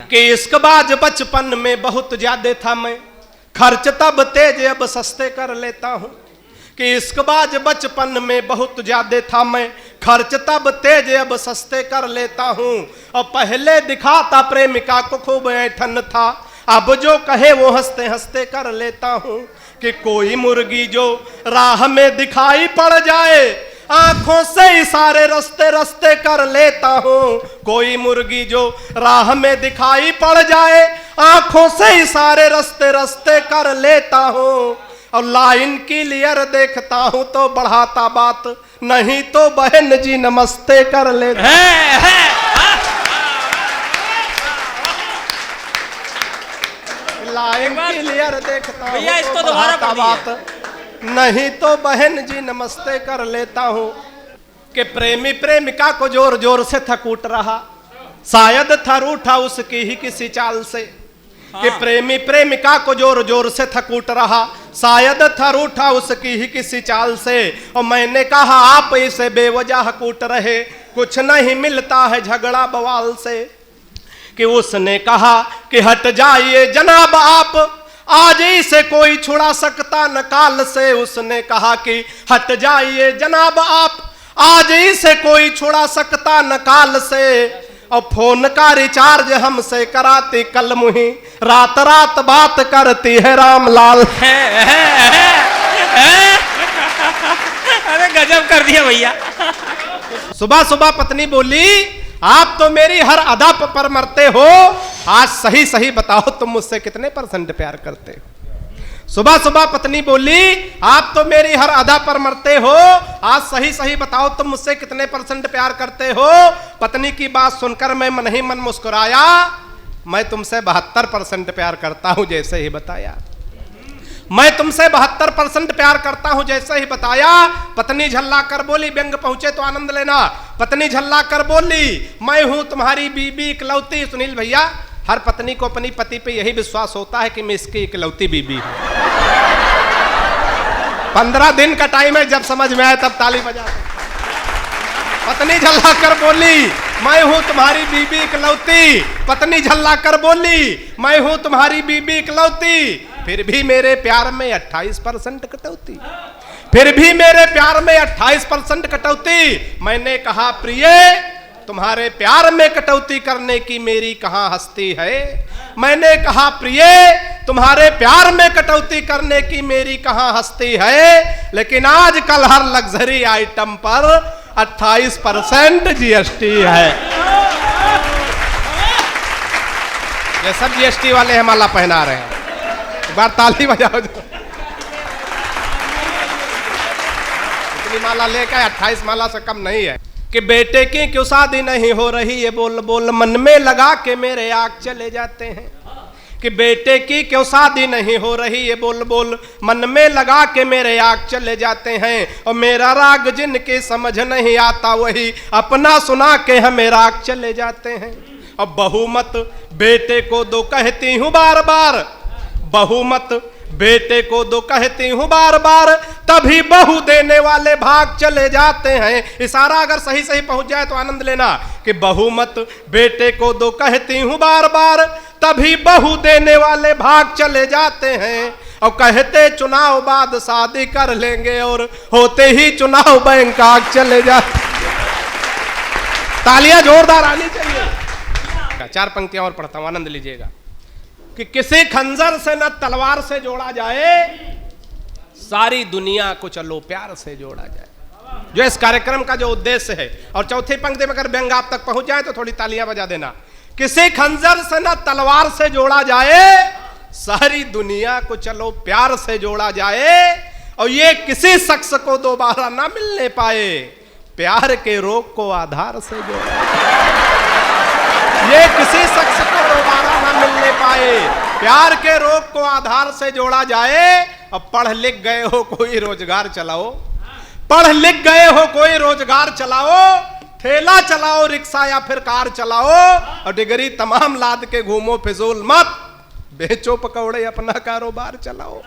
कि इश्कबाज बचपन में बहुत ज्यादा था मैं, खर्च तब तेज अब सस्ते कर लेता हूँ। कि इश्कबाज बचपन में बहुत ज्यादा था मैं, खर्च तब तेज अब सस्ते कर लेता हूँ। और पहले दिखाता प्रेमिका को खूब ऐठन था, अब जो कहे वो हंसते हंसते कर लेता हूँ। कि कोई मुर्गी जो राह में दिखाई पड़ जाए, आंखों से इशारे रस्ते रस्ते कर लेता हूँ। कोई मुर्गी जो राह में दिखाई पड़ जाए, आंखों से इशारे रस्ते रस्ते कर लेता हूँ। और लाइन क्लियर देखता हूँ तो बढ़ाता बात, नहीं तो बहन जी नमस्ते कर लेता है। लाइन क्लियर देखता हूँ भैया इसको तो दोबारा बढ़ाता बात, नहीं तो बहन जी नमस्ते कर लेता हूँ। कि प्रेमी प्रेमिका को जोर जोर से था कूट रहा, शायद था रूठा उसकी ही किसी चाल से। कि प्रेमी प्रेमिका को जोर जोर से था कूट रहा, शायद था रूठा उसकी ही किसी चाल से। और मैंने कहा आप इसे बेवजह कूट रहे, कुछ नहीं मिलता है झगड़ा बवाल से। कि उसने कहा कि हट जाइए जनाब आप, आज इसे कोई छुड़ा सकता न काल से। उसने कहा कि हट जाइए जनाब आप, आज इसे कोई छुड़ा सकता न काल से। और फोन का रिचार्ज हमसे कराती कल मुही, रात रात बात करती है रामलाल। अरे गजब कर दिया भैया। सुबह सुबह पत्नी बोली आप तो मेरी हर अदा पर मरते हो, आज सही सही बताओ तुम मुझसे कितने % प्यार करते हो। सुबह सुबह पत्नी बोली आप तो मेरी हर अदा पर मरते हो, आज सही सही बताओ तुम मुझसे कितने % प्यार करते हो। पत्नी की बात सुनकर मैं मन ही मन मुस्कुराया, मैं तुमसे 72% प्यार करता हूं जैसे ही बताया। मैं तुमसे 72% प्यार करता हूं जैसे ही बताया। पत्नी झल्ला कर बोली, व्यंग पहुंचे तो आनंद लेना। पत्नी झल्ला कर बोली मैं हूं तुम्हारी बीबी इकलौती। सुनील भैया, हर पत्नी को अपनी पति पे यही विश्वास होता है कि मैं इसकी इकलौती बीबी हूं। 15 दिन का टाइम है, जब समझ में आए तब ताली बजा। पत्नी झल्ला कर बोली मैं हूं तुम्हारी बीबी इकलौती। पत्नी झल्ला कर बोली मैं हूं तुम्हारी बीबी इकलौती। फिर भी मेरे प्यार में 28% कटौती, फिर भी मेरे प्यार में 28% कटौती। मैंने कहा प्रिय तुम्हारे प्यार में कटौती करने की मेरी कहां हस्ती है। मैंने कहा प्रिय तुम्हारे प्यार में कटौती करने की मेरी कहां हस्ती है। लेकिन आजकल हर लग्जरी आइटम पर 28% GST है। ये सब GST वाले हैं माला पहना रहे हैं। एक बार ताली बजाओ। इतनी माला लेकर 28 माला से कम नहीं है। कि बेटे की क्यों शादी नहीं हो रही ये बोल बोल मन में लगा के मेरे आग चले जाते हैं। कि बेटे की क्यों शादी नहीं हो रही ये बोल बोल मन में लगा के मेरे आग चले जाते हैं। और मेरा राग जिनके समझ नहीं आता वही अपना सुना के हमें राग चले जाते हैं। अब बहुमत बेटे को दो कहती हूँ बार बार, बहुमत बेटे को दो कहती हूँ बार बार, तभी बहू देने वाले भाग चले जाते हैं। इशारा अगर सही सही पहुंच जाए तो आनंद लेना। कि बहुमत बेटे को दो कहती हूँ बार बार, तभी बहू देने वाले भाग चले जाते हैं। और कहते चुनाव बाद शादी कर लेंगे और होते ही चुनाव बैंक आग चले जाते। तालियां जोरदार आनी चाहिए। 4 पंक्तियां और पढ़ता हूं, आनंद लीजिएगा। कि किसी खंजर से न तलवार से जोड़ा जाए, सारी दुनिया को चलो प्यार से जोड़ा जाए, जो इस कार्यक्रम का जो उद्देश्य है। और चौथी पंक्ति में अगर व्यंग आप तक पहुंच जाए तो थोड़ी तालियां बजा देना। किसी खंजर से न तलवार से जोड़ा जाए, सारी दुनिया को चलो प्यार से जोड़ा जाए। और ये किसी शख्स को दोबारा ना मिलने पाए, प्यार के रोग को आधार से जोड़ा। ये किसी शख्स को दोबारा ना मिलने पाए, प्यार के रोग को आधार से जोड़ा जाए। अब पढ़ लिख गए हो कोई रोजगार चलाओ, पढ़ लिख गए हो कोई रोजगार चलाओ, ठेला चलाओ रिक्शा या फिर कार चलाओ। और डिग्री तमाम लाद के घूमो फिजूल मत, बेचो पकौड़े अपना कारोबार चलाओ।